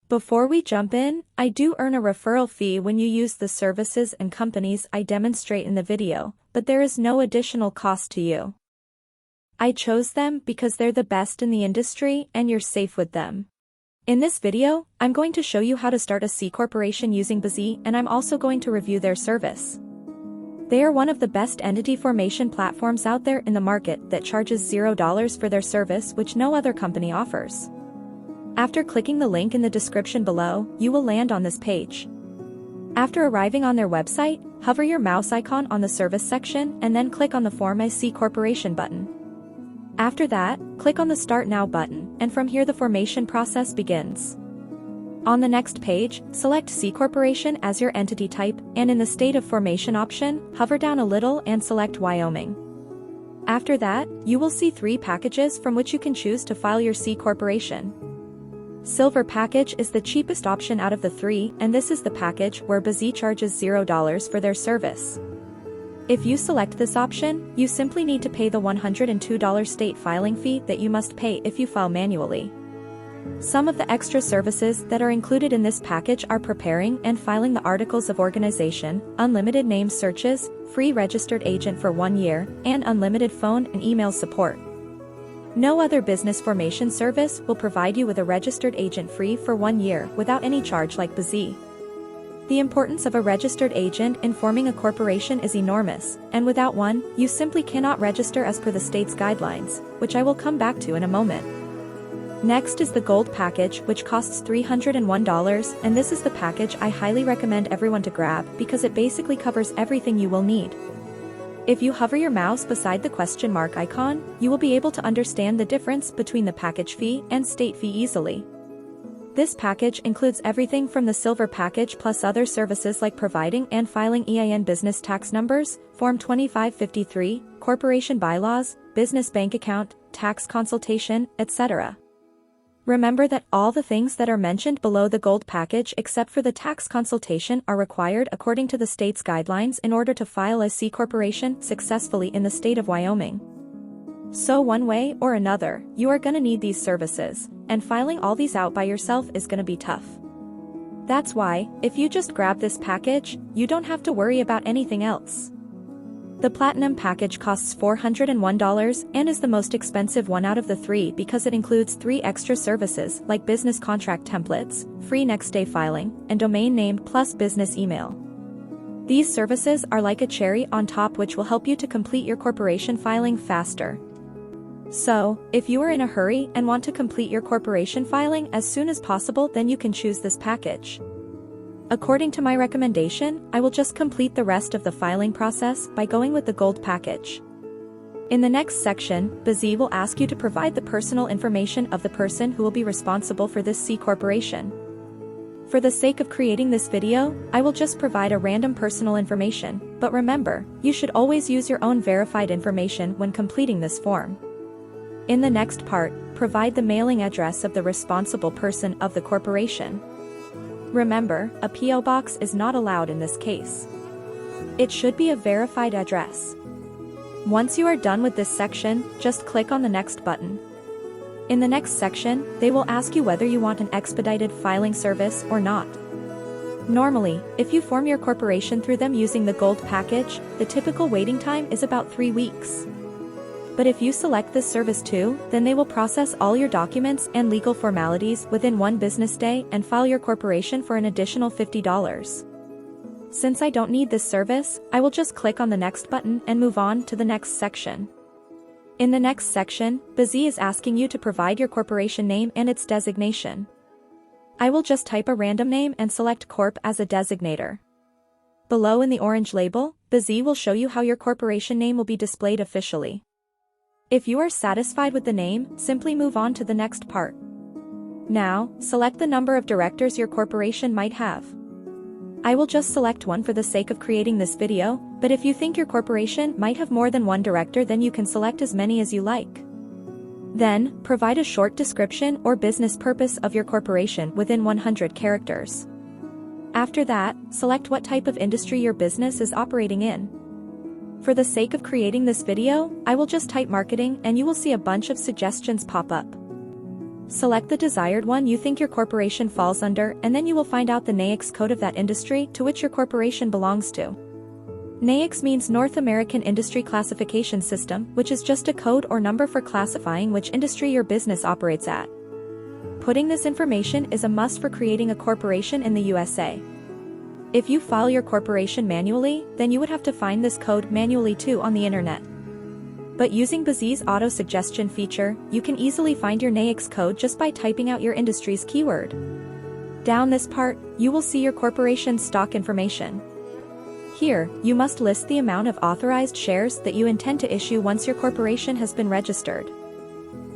Before we jump in, I do earn a referral fee when you use the services and companies I demonstrate in the video, but there is no additional cost to you. I chose them because they're the best in the industry and you're safe with them. In this video, I'm going to show you how to start a C corporation using Bizee, and I'm also going to review their service. They are one of the best entity formation platforms out there in the market that charges $0 for their service, which no other company offers. After clicking the link in the description below, you will land on this page. After arriving on their website, hover your mouse icon on the service section and then click on the Form a C Corporation button. After that, click on the Start Now button, and from here the formation process begins. On the next page, select C Corporation as your entity type, and in the State of Formation option, hover down a little and select Wyoming. After that, you will see 3 packages from which you can choose to file your C Corporation. Silver package is the cheapest option out of the 3, and this is the package where Bizee charges $0 for their service. If you select this option, you simply need to pay the $102 state filing fee that you must pay if you file manually. Some of the extra services that are included in this package are preparing and filing the articles of organization, unlimited name searches, free registered agent for 1 year, and unlimited phone and email support. No other business formation service will provide you with a registered agent free for 1 year without any charge like Bizee. The importance of a registered agent in forming a corporation is enormous, and without one, you simply cannot register as per the state's guidelines, which I will come back to in a moment. Next is the Gold package, which costs $301, and this is the package I highly recommend everyone to grab because it basically covers everything you will need. If you hover your mouse beside the question mark icon, you will be able to understand the difference between the package fee and state fee easily. This package includes everything from the Silver package plus other services like providing and filing EIN business tax numbers, Form 2553, corporation bylaws, business bank account, tax consultation, etc. Remember that all the things that are mentioned below the Gold package except for the tax consultation are required according to the state's guidelines in order to file a C corporation successfully in the state of Wyoming. So one way or another, you are gonna need these services, and filing all these out by yourself is gonna be tough. That's why, if you just grab this package, you don't have to worry about anything else. The Platinum package costs $401 and is the most expensive one out of the 3 because it includes 3 extra services like business contract templates, free next day filing, and domain name plus business email. These services are like a cherry on top which will help you to complete your corporation filing faster. So, if you are in a hurry and want to complete your corporation filing as soon as possible, then you can choose this package. According to my recommendation, I will just complete the rest of the filing process by going with the Gold package. In the next section, Bizee will ask you to provide the personal information of the person who will be responsible for this C corporation. For the sake of creating this video, I will just provide a random personal information, but remember, you should always use your own verified information when completing this form. In the next part, provide the mailing address of the responsible person of the corporation. Remember, a P.O. box is not allowed in this case. It should be a verified address. Once you are done with this section, just click on the Next button. In the next section, they will ask you whether you want an expedited filing service or not. Normally, if you form your corporation through them using the Gold package, the typical waiting time is about 3 weeks. But if you select this service too, then they will process all your documents and legal formalities within 1 business day and file your corporation for an additional $50. Since I don't need this service, I will just click on the Next button and move on to the next section. In the next section, Bizee is asking you to provide your corporation name and its designation. I will just type a random name and select Corp as a designator. Below in the orange label, Bizee will show you how your corporation name will be displayed officially. If you are satisfied with the name, simply move on to the next part. Now, select the number of directors your corporation might have. I will just select 1 for the sake of creating this video, but if you think your corporation might have more than 1 director, then you can select as many as you like. Then, provide a short description or business purpose of your corporation within 100 characters. After that, select what type of industry your business is operating in. For the sake of creating this video, I will just type marketing and you will see a bunch of suggestions pop up. Select the desired one you think your corporation falls under, and then you will find out the NAICS code of that industry to which your corporation belongs to. NAICS means North American Industry Classification System, which is just a code or number for classifying which industry your business operates at. Putting this information is a must for creating a corporation in the USA. If you file your corporation manually, then you would have to find this code manually too on the internet. But using Bizee's auto-suggestion feature, you can easily find your NAICS code just by typing out your industry's keyword. Down this part, you will see your corporation's stock information. Here, you must list the amount of authorized shares that you intend to issue once your corporation has been registered.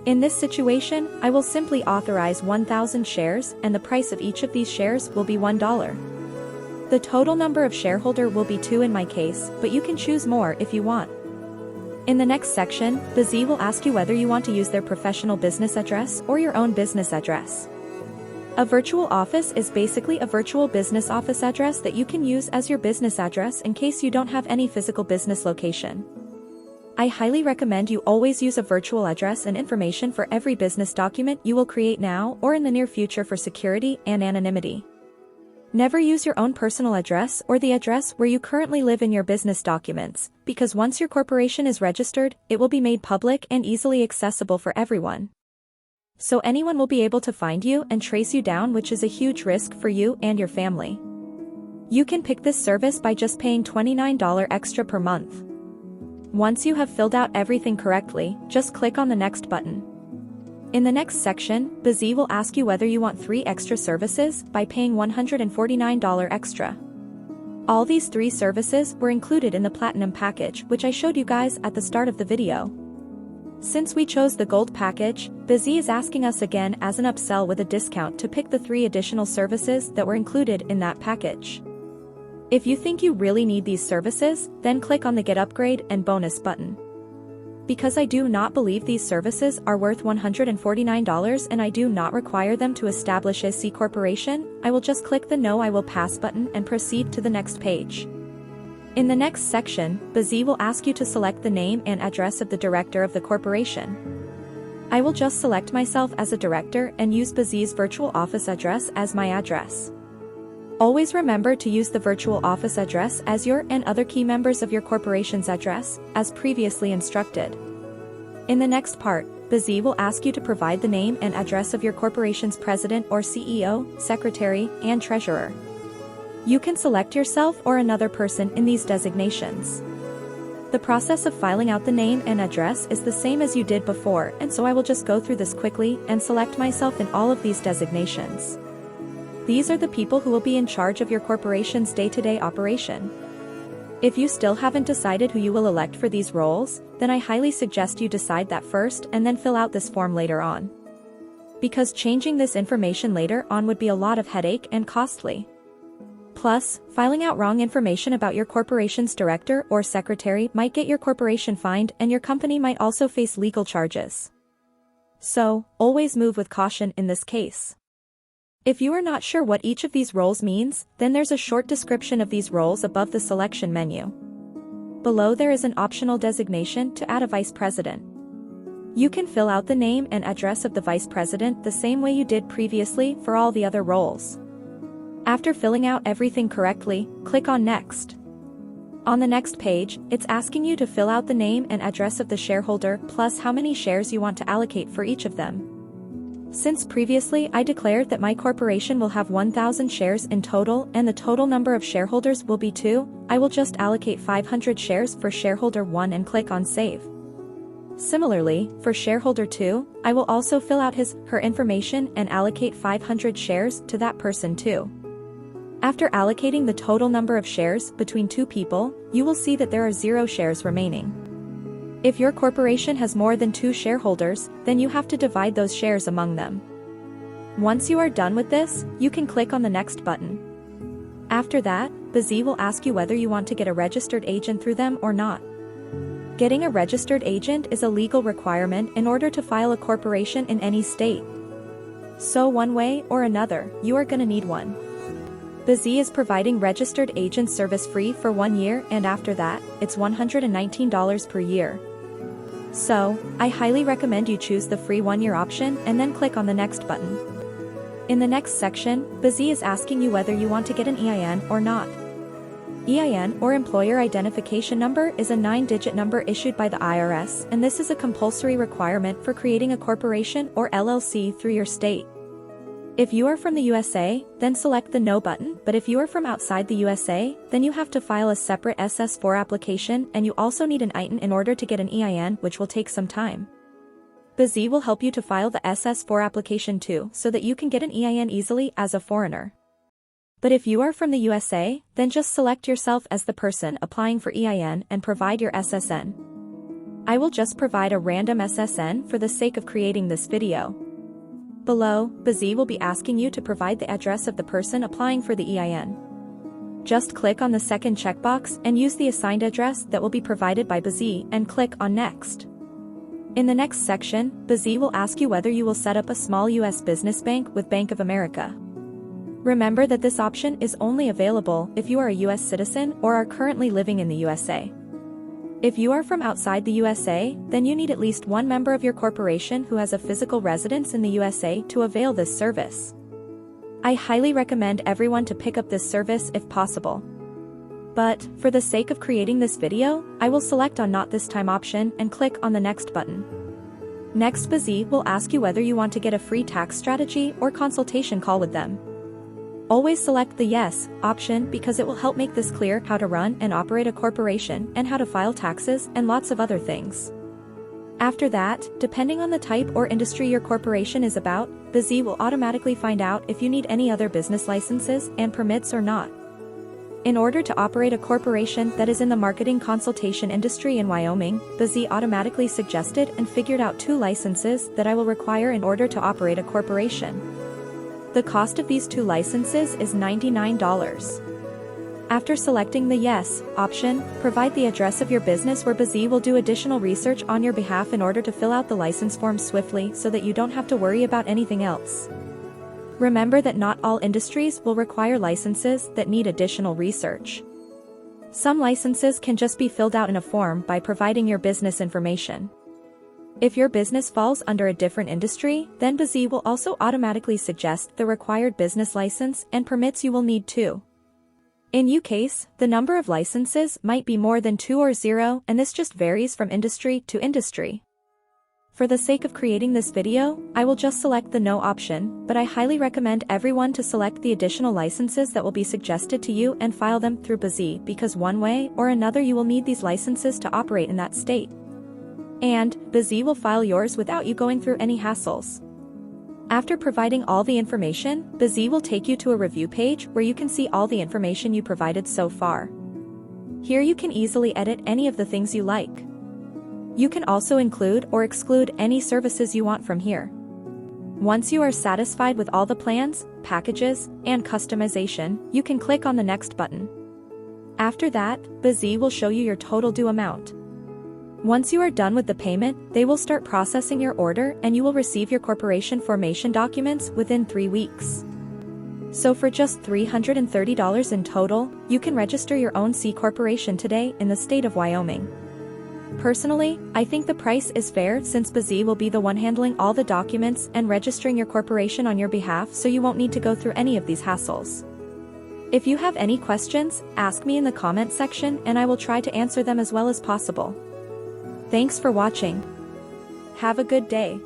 In this situation, I will simply authorize 1,000 shares, and the price of each of these shares will be $1. The total number of shareholder will be 2 in my case, but you can choose more if you want. In the next section, Bizee will ask you whether you want to use their professional business address or your own business address. A virtual office is basically a virtual business office address that you can use as your business address in case you don't have any physical business location. I highly recommend you always use a virtual address and information for every business document you will create now or in the near future for security and anonymity. Never use your own personal address or the address where you currently live in your business documents, because once your corporation is registered, it will be made public and easily accessible for everyone. So anyone will be able to find you and trace you down, which is a huge risk for you and your family. You can pick this service by just paying $29 extra per month. Once you have filled out everything correctly, just click on the next button. In the next section, Bizee will ask you whether you want 3 extra services by paying $149 extra. All these 3 services were included in the Platinum package, which I showed you guys at the start of the video. Since we chose the Gold package, Bizee is asking us again as an upsell with a discount to pick the 3 additional services that were included in that package. If you think you really need these services, then click on the Get Upgrade and Bonus button. Because I do not believe these services are worth $149 and I do not require them to establish a C corporation, I will just click the No I Will Pass button and proceed to the next page. In the next section, Bizee will ask you to select the name and address of the director of the corporation. I will just select myself as a director and use Bizee's virtual office address as my address. Always remember to use the virtual office address as your and other key members of your corporation's address, as previously instructed. In the next part, Bizee will ask you to provide the name and address of your corporation's president or CEO, secretary, and treasurer. You can select yourself or another person in these designations. The process of filing out the name and address is the same as you did before, and so I will just go through this quickly and select myself in all of these designations. These are the people who will be in charge of your corporation's day-to-day operation. If you still haven't decided who you will elect for these roles, then I highly suggest you decide that first and then fill out this form later on. Because changing this information later on would be a lot of headache and costly. Plus, filing out wrong information about your corporation's director or secretary might get your corporation fined, and your company might also face legal charges. So, always move with caution in this case. If you are not sure what each of these roles means, then there's a short description of these roles above the selection menu. Below there is an optional designation to add a vice president. You can fill out the name and address of the vice president the same way you did previously for all the other roles. After filling out everything correctly, click on Next. On the next page, it's asking you to fill out the name and address of the shareholder plus how many shares you want to allocate for each of them. Since previously I declared that my corporation will have 1,000 shares in total and the total number of shareholders will be 2, I will just allocate 500 shares for shareholder 1 and click on Save. Similarly, for shareholder 2, I will also fill out her information and allocate 500 shares to that person too. After allocating the total number of shares between 2 people, you will see that there are 0 shares remaining. If your corporation has more than 2 shareholders, then you have to divide those shares among them. Once you are done with this, you can click on the Next button. After that, Bizee will ask you whether you want to get a registered agent through them or not. Getting a registered agent is a legal requirement in order to file a corporation in any state. So one way or another, you are gonna need one. Bizee is providing registered agent service free for 1 year, and after that, it's $119 per year. So, I highly recommend you choose the free 1-year option and then click on the next button. In the next section, Bizee is asking you whether you want to get an EIN or not. EIN, or Employer Identification Number, is a 9-digit number issued by the IRS, and this is a compulsory requirement for creating a corporation or LLC through your state. If you are from the USA, then select the No button, but if you are from outside the USA, then you have to file a separate SS4 application, and you also need an ITIN in order to get an EIN, which will take some time. Bizee will help you to file the SS4 application too, so that you can get an EIN easily as a foreigner. But if you are from the USA, then just select yourself as the person applying for EIN and provide your SSN. I will just provide a random SSN for the sake of creating this video. Below, Bizee will be asking you to provide the address of the person applying for the EIN. Just click on the second checkbox and use the assigned address that will be provided by Bizee and click on Next. In the next section, Bizee will ask you whether you will set up a small U.S. business bank with Bank of America. Remember that this option is only available if you are a U.S. citizen or are currently living in the USA. If you are from outside the USA, then you need at least one member of your corporation who has a physical residence in the USA to avail this service. I highly recommend everyone to pick up this service if possible. But, for the sake of creating this video, I will select on Not This Time option and click on the Next button. Next, Bizee will ask you whether you want to get a free tax strategy or consultation call with them. Always select the Yes option because it will help make this clear how to run and operate a corporation and how to file taxes and lots of other things. After that, depending on the type or industry your corporation is about, Bizee will automatically find out if you need any other business licenses and permits or not. In order to operate a corporation that is in the marketing consultation industry in Wyoming, Bizee automatically suggested and figured out 2 licenses that I will require in order to operate a corporation. The cost of these 2 licenses is $99. After selecting the Yes option, provide the address of your business where Bizee will do additional research on your behalf in order to fill out the license form swiftly so that you don't have to worry about anything else. Remember that not all industries will require licenses that need additional research. Some licenses can just be filled out in a form by providing your business information. If your business falls under a different industry, then Bizee will also automatically suggest the required business license and permits you will need too. In your case, the number of licenses might be more than 2 or 0, and this just varies from industry to industry. For the sake of creating this video, I will just select the No option, but I highly recommend everyone to select the additional licenses that will be suggested to you and file them through Bizee because one way or another you will need these licenses to operate in that state. And, Bizee will file yours without you going through any hassles. After providing all the information, Bizee will take you to a review page where you can see all the information you provided so far. Here you can easily edit any of the things you like. You can also include or exclude any services you want from here. Once you are satisfied with all the plans, packages, and customization, you can click on the Next button. After that, Bizee will show you your total due amount. Once you are done with the payment, they will start processing your order and you will receive your corporation formation documents within 3 weeks. So for just $330 in total, you can register your own C corporation today in the state of Wyoming. Personally, I think the price is fair since Bizee will be the one handling all the documents and registering your corporation on your behalf, so you won't need to go through any of these hassles. If you have any questions, ask me in the comment section and I will try to answer them as well as possible. Thanks for watching. Have a good day.